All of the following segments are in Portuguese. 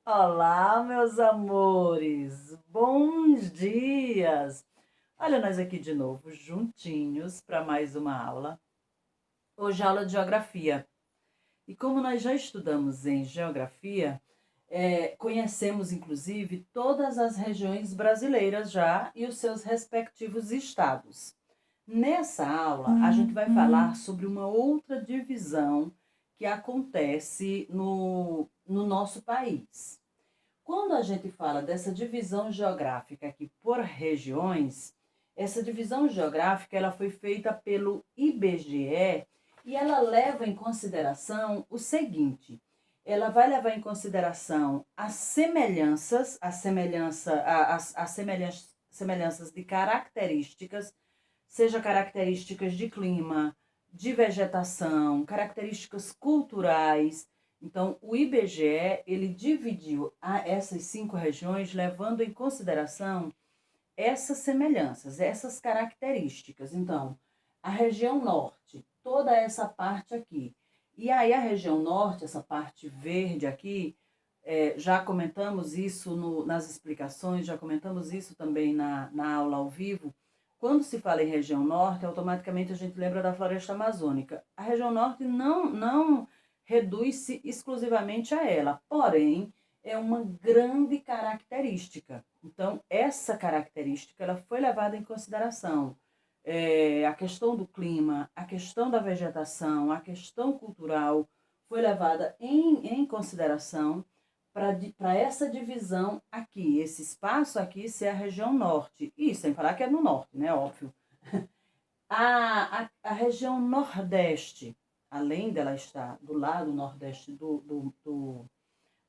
Olá, meus amores! Bons dias! Olha, nós aqui de novo, juntinhos, para mais uma aula. Hoje, aula de geografia. E como nós já estudamos em geografia, conhecemos inclusive todas as regiões brasileiras já e os seus respectivos estados. Nessa aula, a gente vai falar sobre uma outra divisão que acontece no nosso país. Quando a gente fala dessa divisão geográfica aqui por regiões, essa divisão geográfica ela foi feita pelo IBGE e ela leva em consideração o seguinte: ela vai levar em consideração as semelhanças, semelhanças de características, seja características de clima, de vegetação, características culturais. Então, o IBGE ele dividiu essas 5 regiões levando em consideração essas semelhanças, essas características. Então, a região norte, toda essa parte aqui. E aí a região norte, essa parte verde aqui, já comentamos isso nas explicações, já comentamos isso também na aula ao vivo. Quando se fala em região norte, automaticamente a gente lembra da floresta amazônica. A região norte não reduz-se exclusivamente a ela, porém, é uma grande característica. Então, essa característica ela foi levada em consideração. A questão do clima, a questão da vegetação, a questão cultural foi levada em consideração para essa divisão aqui, esse espaço aqui ser a região norte. E sem falar que é no norte, né? Óbvio. A região nordeste, além dela estar do lado nordeste do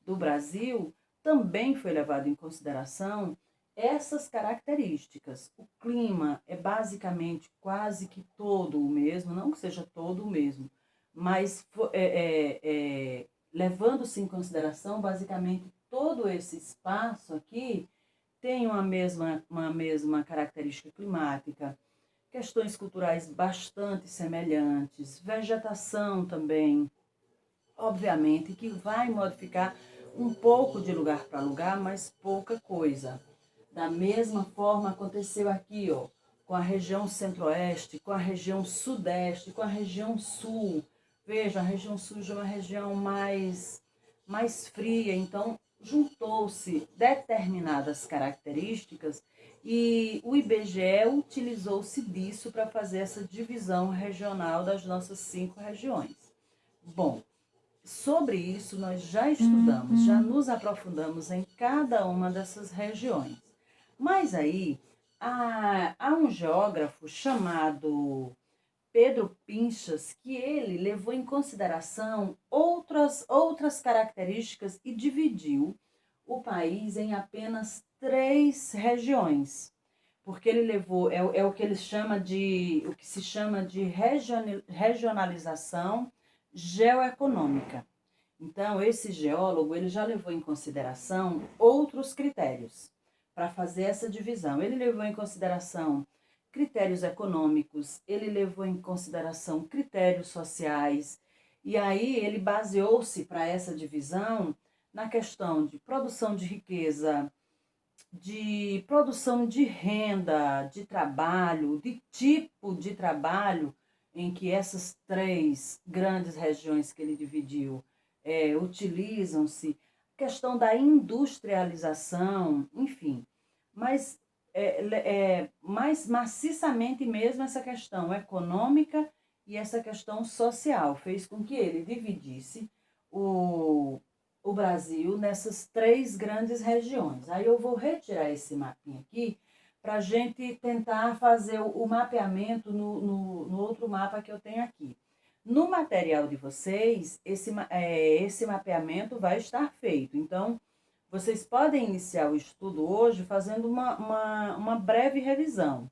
Brasil, também foi levado em consideração essas características. O clima é basicamente quase que todo o mesmo, não que seja todo o mesmo, mas levando-se em consideração basicamente todo esse espaço aqui tem uma mesma característica climática, questões culturais bastante semelhantes, vegetação também, obviamente que vai modificar um pouco de lugar para lugar, mas pouca coisa. Da mesma forma aconteceu aqui, ó, com a região centro-oeste, com a região sudeste, com a região sul. Veja, a região sul já é uma região mais fria, então juntou-se determinadas características e o IBGE utilizou-se disso para fazer essa divisão regional das nossas 5 regiões. Bom, sobre isso nós já estudamos, já nos aprofundamos em cada uma dessas regiões. Mas aí há um geógrafo chamado Pedro Pinchas que ele levou em consideração outras características e dividiu o país em apenas 3 regiões. Porque ele levou, o que ele chama o que se chama de regionalização geoeconômica. Então, esse geólogo ele já levou em consideração outros critérios para fazer essa divisão. Ele levou em consideração critérios econômicos, ele levou em consideração critérios sociais, e aí ele baseou-se para essa divisão na questão de produção de riqueza, de produção de renda, de trabalho, de tipo de trabalho em que essas 3 grandes regiões que ele dividiu utilizam-se, questão da industrialização, enfim, mas mais maciçamente mesmo essa questão econômica e essa questão social fez com que ele dividisse o Brasil nessas 3 grandes regiões. Aí eu vou retirar esse mapinha aqui para a gente tentar fazer o mapeamento no outro mapa que eu tenho aqui. No material de vocês, esse mapeamento vai estar feito. Então, vocês podem iniciar o estudo hoje fazendo uma breve revisão.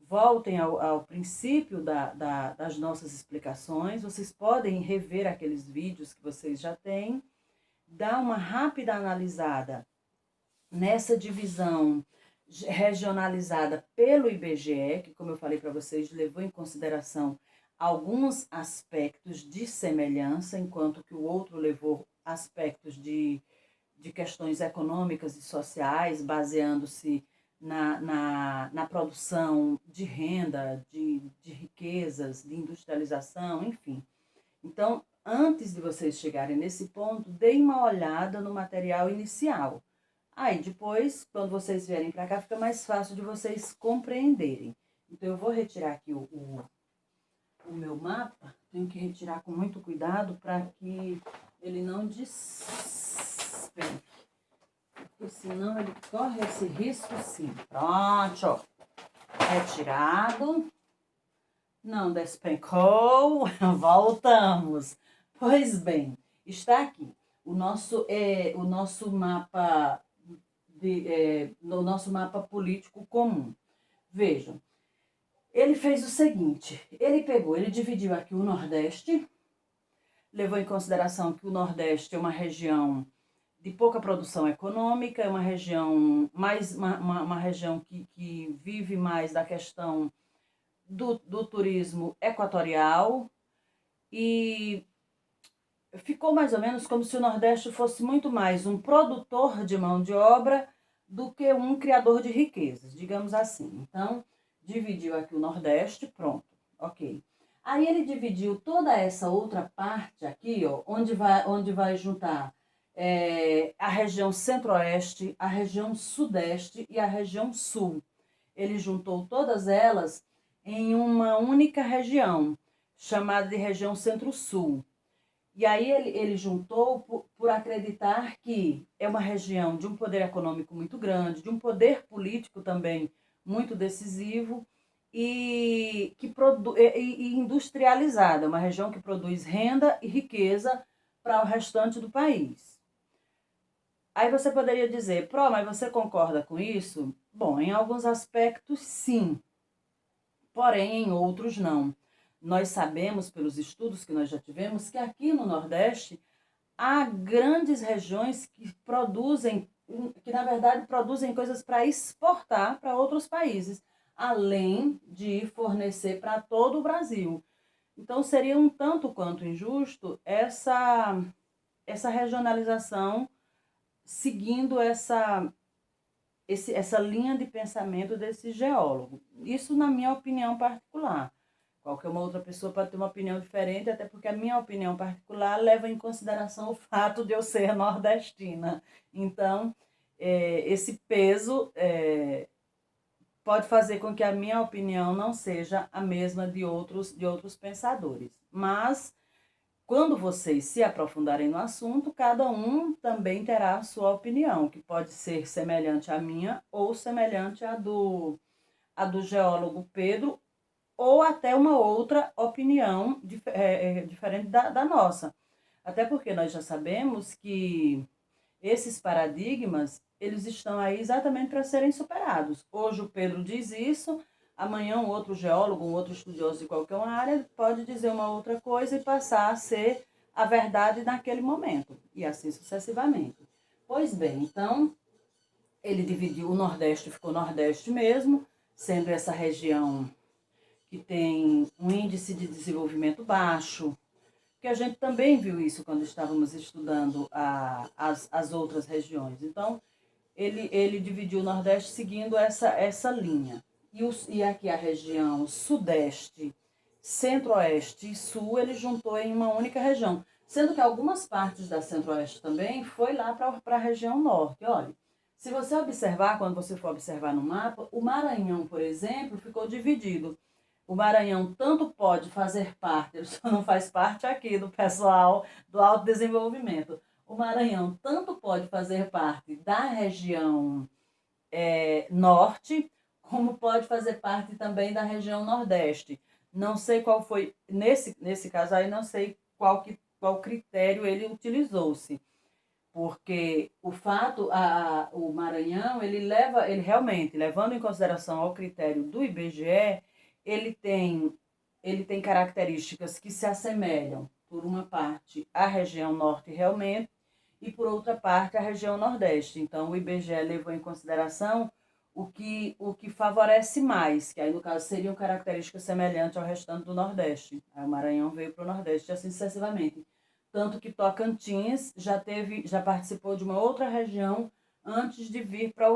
Voltem ao princípio das nossas explicações. Vocês podem rever aqueles vídeos que vocês já têm, dar uma rápida analisada nessa divisão regionalizada pelo IBGE, que, como eu falei para vocês, levou em consideração alguns aspectos de semelhança, enquanto que o outro levou aspectos de questões econômicas e sociais, baseando-se na produção de renda, de riquezas, de industrialização, enfim. Então, antes de vocês chegarem nesse ponto, deem uma olhada no material inicial. Aí, depois, quando vocês vierem para cá, fica mais fácil de vocês compreenderem. Então, eu vou retirar aqui o meu mapa. Tenho que retirar com muito cuidado para que ele não despenque. Porque senão ele corre esse risco sim. Pronto, ó. Retirado. Não despencou. Voltamos. Pois bem, está aqui o nosso mapa no nosso mapa político comum. Vejam, ele fez o seguinte, ele dividiu aqui o Nordeste, levou em consideração que o Nordeste é uma região de pouca produção econômica, é uma região uma região que vive mais da questão do turismo equatorial, e ficou mais ou menos como se o Nordeste fosse muito mais um produtor de mão de obra do que um criador de riquezas, digamos assim. Então, dividiu aqui o Nordeste, pronto, ok. Aí ele dividiu toda essa outra parte aqui, ó, onde vai juntar a região Centro-Oeste, a região Sudeste e a região Sul. Ele juntou todas elas em uma única região, chamada de região Centro-Sul. E aí ele juntou por acreditar que é uma região de um poder econômico muito grande, de um poder político também muito decisivo e industrializada, uma região que produz renda e riqueza para o restante do país. Aí você poderia dizer, mas você concorda com isso? Bom, em alguns aspectos sim, porém em outros não. Nós sabemos, pelos estudos que nós já tivemos, que aqui no Nordeste há grandes regiões que produzem, que na verdade produzem coisas para exportar para outros países, além de fornecer para todo o Brasil. Então seria um tanto quanto injusto essa regionalização seguindo essa linha de pensamento desse geólogo. Isso na minha opinião particular. Qualquer uma outra pessoa pode ter uma opinião diferente, até porque a minha opinião particular leva em consideração o fato de eu ser nordestina. Então, esse peso pode fazer com que a minha opinião não seja a mesma de outros pensadores. Mas, quando vocês se aprofundarem no assunto, cada um também terá a sua opinião, que pode ser semelhante à minha ou semelhante à do geólogo Pedro, ou até uma outra opinião diferente da nossa. Até porque nós já sabemos que esses paradigmas, eles estão aí exatamente para serem superados. Hoje o Pedro diz isso, amanhã um outro geólogo, um outro estudioso de qualquer área pode dizer uma outra coisa e passar a ser a verdade naquele momento, e assim sucessivamente. Pois bem, então, ele dividiu o Nordeste, ficou Nordeste mesmo, sendo essa região que tem um índice de desenvolvimento baixo, que a gente também viu isso quando estávamos estudando as outras regiões. Então, ele dividiu o Nordeste seguindo essa linha. E aqui a região Sudeste, Centro-Oeste e Sul, ele juntou em uma única região. Sendo que algumas partes da Centro-Oeste também foi lá para a região Norte. Olha, se você observar, quando você for observar no mapa, o Maranhão, por exemplo, ficou dividido. O Maranhão tanto pode fazer parte, ele só não faz parte aqui do pessoal do autodesenvolvimento. O Maranhão tanto pode fazer parte da região norte, como pode fazer parte também da região nordeste. Não sei qual foi, nesse caso aí, não sei qual critério ele utilizou-se. Porque o fato, o Maranhão, ele realmente, levando em consideração ao critério do IBGE, ele tem características que se assemelham, por uma parte, à região norte realmente, e por outra parte, à região nordeste. Então, o IBGE levou em consideração o que favorece mais, que aí, no caso, seriam características semelhantes ao restante do Nordeste. Aí o Maranhão veio para o Nordeste, e assim sucessivamente. tanto que Tocantins já participou de uma outra região antes de vir para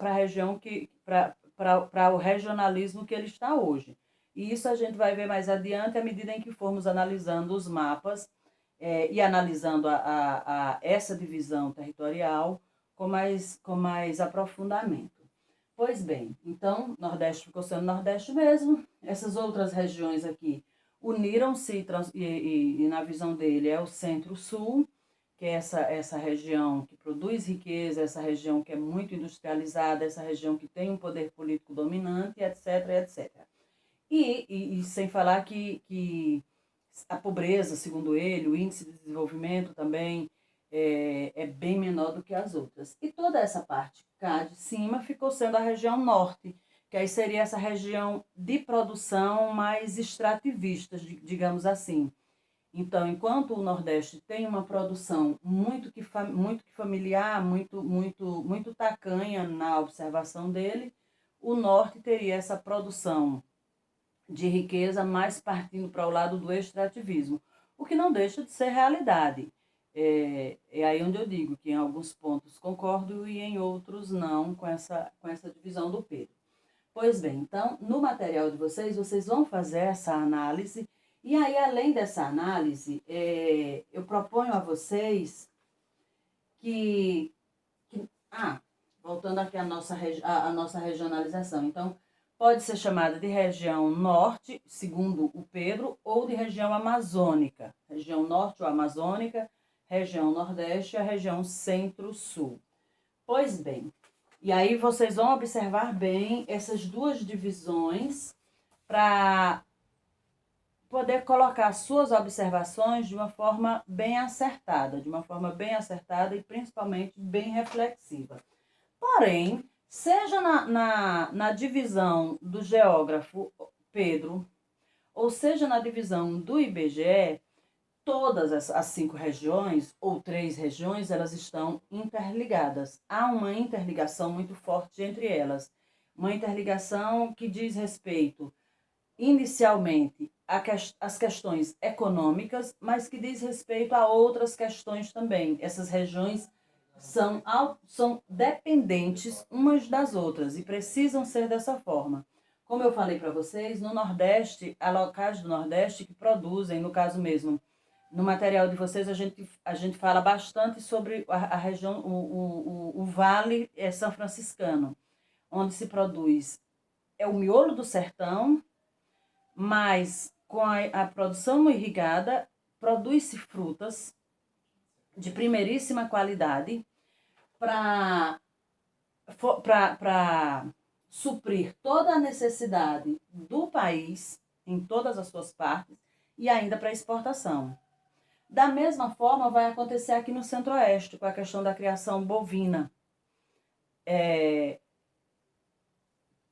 a região para o regionalismo que ele está hoje. E isso a gente vai ver mais adiante à medida em que formos analisando os mapas e analisando essa divisão territorial com mais aprofundamento. Pois bem, então, Nordeste ficou sendo Nordeste mesmo. Essas outras regiões aqui uniram-se e na visão dele é o Centro-Sul, que é essa região que produz riqueza, essa região que é muito industrializada, essa região que tem um poder político dominante, etc, etc. E sem falar que a pobreza, segundo ele, o índice de desenvolvimento também é bem menor do que as outras. E toda essa parte cá de cima ficou sendo a região norte, que aí seria essa região de produção mais extrativista, digamos assim. Então, enquanto o Nordeste tem uma produção muito que familiar, muito tacanha na observação dele, o Norte teria essa produção de riqueza mais partindo para o lado do extrativismo, o que não deixa de ser realidade. É aí onde eu digo que em alguns pontos concordo e em outros não com essa divisão do Pedro. Pois bem, então, no material de vocês vão fazer essa análise, e aí, além dessa análise, eu proponho a vocês que voltando aqui à nossa regionalização, então, pode ser chamada de região norte, segundo o Pedro, ou de região amazônica, região norte ou amazônica, região nordeste e a região centro-sul. Pois bem, e aí vocês vão observar bem essas duas divisões para poder colocar suas observações de uma forma bem acertada, e principalmente bem reflexiva. Porém, seja na divisão do geógrafo Pedro, ou seja na divisão do IBGE, todas as 5 regiões, ou 3 regiões, elas estão interligadas. Há uma interligação muito forte entre elas. Uma interligação que diz respeito, inicialmente, às questões econômicas, mas que diz respeito a outras questões também. Essas regiões são dependentes umas das outras e precisam ser dessa forma. Como eu falei para vocês, no Nordeste, há locais do Nordeste que produzem, no caso mesmo, no material de vocês a gente fala bastante sobre a região, o Vale São Franciscano, onde se produz, o miolo do sertão, mas com a produção irrigada, produz-se frutas de primeiríssima qualidade para suprir toda a necessidade do país, em todas as suas partes, e ainda para exportação. Da mesma forma, vai acontecer aqui no Centro-Oeste, com a questão da criação bovina.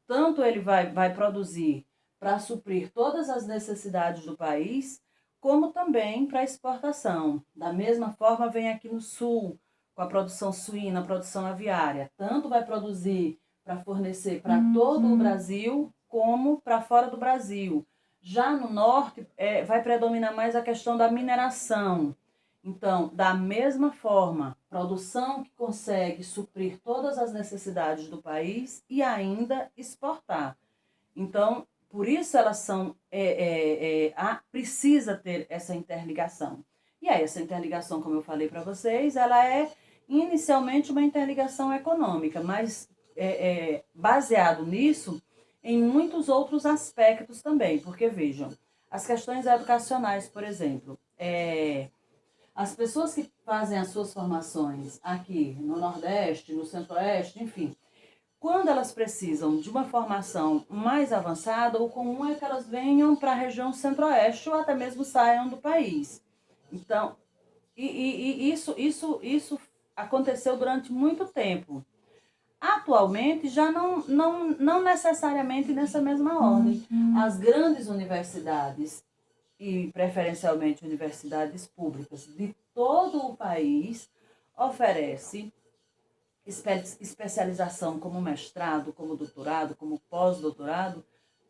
Tanto ele vai produzir para suprir todas as necessidades do país, como também para exportação. Da mesma forma, vem aqui no Sul, com a produção suína, a produção aviária. Tanto vai produzir para fornecer para todo o Brasil, como para fora do Brasil. Já no Norte, vai predominar mais a questão da mineração. Então, da mesma forma, produção que consegue suprir todas as necessidades do país e ainda exportar. Então, por isso elas precisa ter essa interligação. E aí, essa interligação, como eu falei para vocês, ela é inicialmente uma interligação econômica, mas baseado nisso, em muitos outros aspectos também, porque vejam, as questões educacionais, por exemplo, as pessoas que fazem as suas formações aqui no Nordeste, no Centro-Oeste, enfim, quando elas precisam de uma formação mais avançada, o comum é que elas venham para a região Centro-Oeste ou até mesmo saiam do país. Então, isso aconteceu durante muito tempo. Atualmente, já não necessariamente nessa mesma ordem. As grandes universidades, e preferencialmente universidades públicas de todo o país, oferecem especialização como mestrado, como doutorado, como pós-doutorado,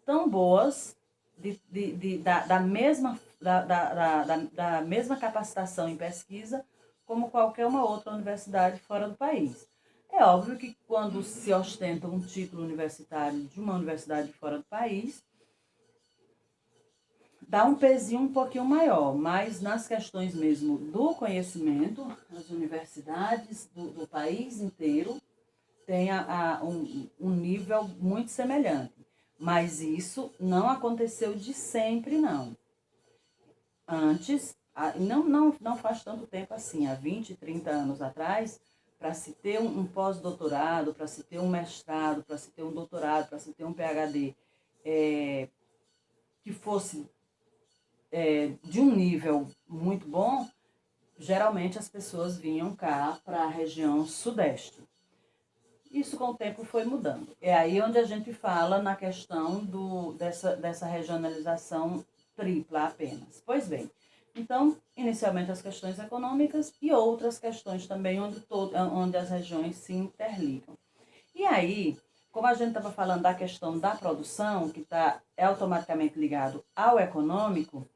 tão boas da mesma capacitação em pesquisa como qualquer uma outra universidade fora do país. É óbvio que quando se ostenta um título universitário de uma universidade fora do país, dá um pezinho um pouquinho maior, mas nas questões mesmo do conhecimento, as universidades do país inteiro têm um nível muito semelhante. Mas isso não aconteceu de sempre, não. Antes, não faz tanto tempo assim, há 20, 30 anos atrás, para se ter um pós-doutorado, para se ter um mestrado, para se ter um doutorado, para se ter um PhD, que fosse de um nível muito bom, geralmente as pessoas vinham cá para a região sudeste. Isso com o tempo foi mudando. É aí onde a gente fala na questão dessa regionalização tripla apenas. Pois bem, então, inicialmente as questões econômicas e outras questões também onde as regiões se interligam. E aí, como a gente estava falando da questão da produção, que é automaticamente ligado ao econômico,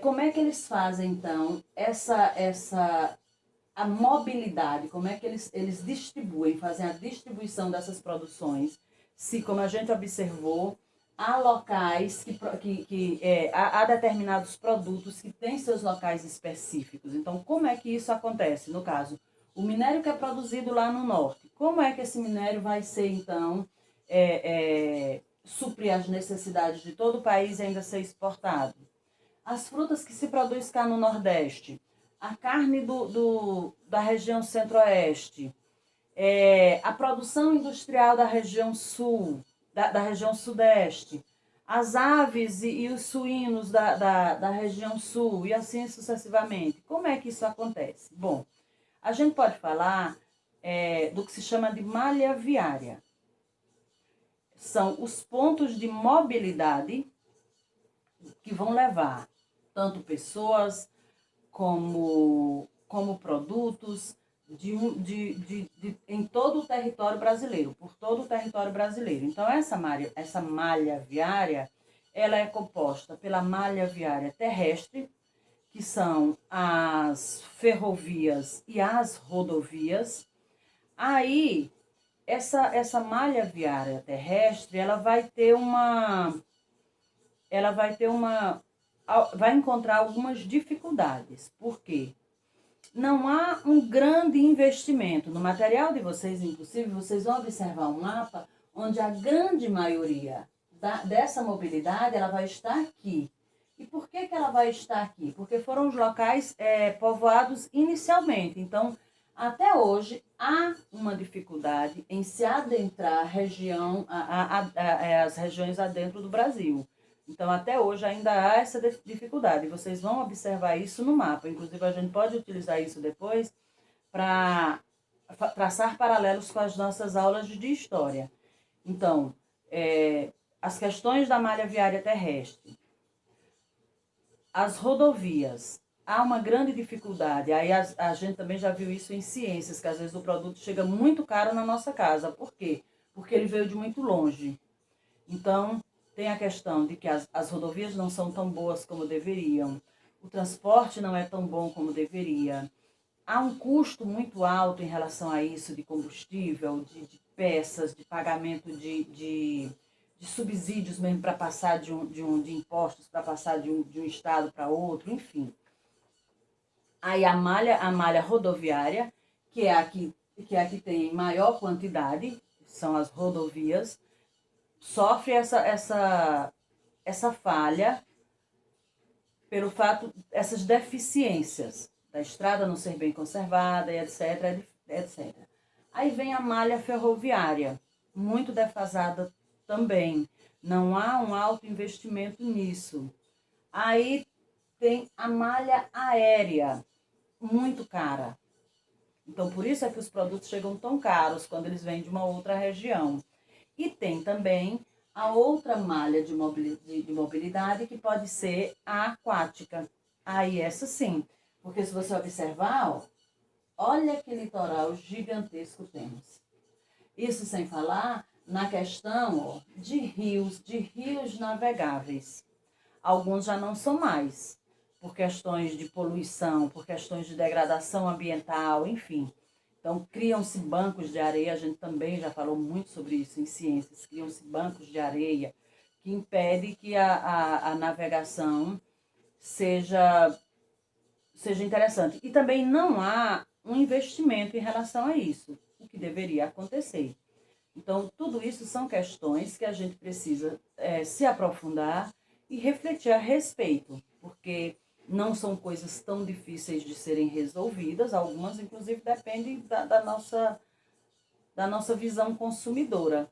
como é que eles fazem, então, a mobilidade, como é que eles distribuem, fazem a distribuição dessas produções, se, como a gente observou, há locais há determinados produtos que têm seus locais específicos. Então, como é que isso acontece? No caso, o minério que é produzido lá no norte, como é que esse minério vai ser, então, suprir as necessidades de todo o país e ainda ser exportado? As frutas que se produz cá no Nordeste, a carne da região Centro-Oeste, a produção industrial da região Sul, da região Sudeste, as aves e os suínos da região Sul e assim sucessivamente. Como é que isso acontece? Bom, a gente pode falar do que se chama de malha viária. São os pontos de mobilidade que vão levar tanto pessoas como produtos em todo o território brasileiro, por todo o território brasileiro. Então, essa malha viária, ela é composta pela malha viária terrestre, que são as ferrovias e as rodovias. Aí, essa malha viária terrestre, vai encontrar algumas dificuldades. Por quê? Não há um grande investimento. No material de vocês, inclusive, vocês vão observar um mapa onde a grande maioria dessa mobilidade ela vai estar aqui. E por que ela vai estar aqui? Porque foram os locais povoados inicialmente. Então, até hoje, há uma dificuldade em se adentrar as regiões adentro do Brasil. Então, até hoje ainda há essa dificuldade. Vocês vão observar isso no mapa. Inclusive, a gente pode utilizar isso depois para traçar paralelos com as nossas aulas de história. Então, as questões da malha viária terrestre, as rodovias, há uma grande dificuldade. Aí a gente também já viu isso em ciências, que às vezes o produto chega muito caro na nossa casa. Por quê? Porque ele veio de muito longe. Então, tem a questão de que as rodovias não são tão boas como deveriam, o transporte não é tão bom como deveria, há um custo muito alto em relação a isso de combustível, de peças, de pagamento de subsídios mesmo para passar de impostos, para passar de um estado para outro, enfim. Aí a malha rodoviária, que é a que tem maior quantidade, são as rodovias, sofre essa falha pelo fato, essas deficiências da estrada não ser bem conservada, etc, etc. Aí vem a malha ferroviária, muito defasada também. Não há um alto investimento nisso. Aí tem a malha aérea, muito cara. Então, por isso é que os produtos chegam tão caros quando eles vêm de uma outra região. E tem também a outra malha de mobilidade, que pode ser a aquática. Aí essa sim, porque se você observar, olha que litoral gigantesco temos. Isso sem falar na questão, ó, de rios navegáveis. Alguns já não são mais, por questões de poluição, por questões de degradação ambiental, enfim. Então, criam-se bancos de areia, a gente também já falou muito sobre isso em ciências, criam-se bancos de areia que impede que a navegação seja interessante. E também não há um investimento em relação a isso, o que deveria acontecer. Então, tudo isso são questões que a gente precisa se aprofundar e refletir a respeito, porque não são coisas tão difíceis de serem resolvidas, algumas, inclusive, dependem da nossa visão consumidora.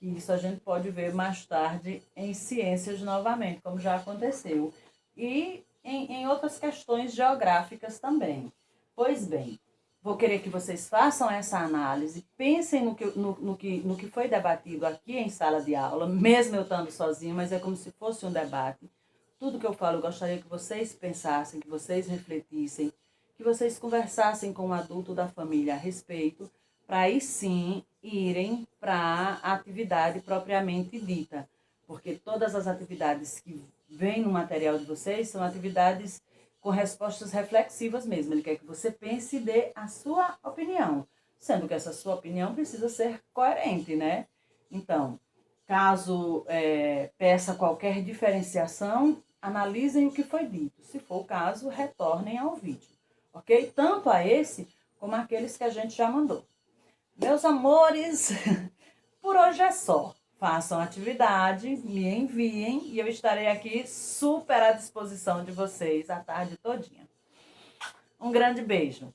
E isso a gente pode ver mais tarde em ciências novamente, como já aconteceu. E em outras questões geográficas também. Pois bem, vou querer que vocês façam essa análise, pensem no que foi debatido aqui em sala de aula, mesmo eu estando sozinha, mas é como se fosse um debate. Tudo que eu falo, eu gostaria que vocês pensassem, que vocês refletissem, que vocês conversassem com um adulto da família a respeito, para aí sim irem para a atividade propriamente dita. Porque todas as atividades que vêm no material de vocês são atividades com respostas reflexivas mesmo. Ele quer que você pense e dê a sua opinião, sendo que essa sua opinião precisa ser coerente, né? Então, caso peça qualquer diferenciação, analisem o que foi dito. Se for o caso, retornem ao vídeo, ok? Tanto a esse como aqueles que a gente já mandou. Meus amores, por hoje é só. Façam atividade, me enviem e eu estarei aqui super à disposição de vocês a tarde todinha. Um grande beijo.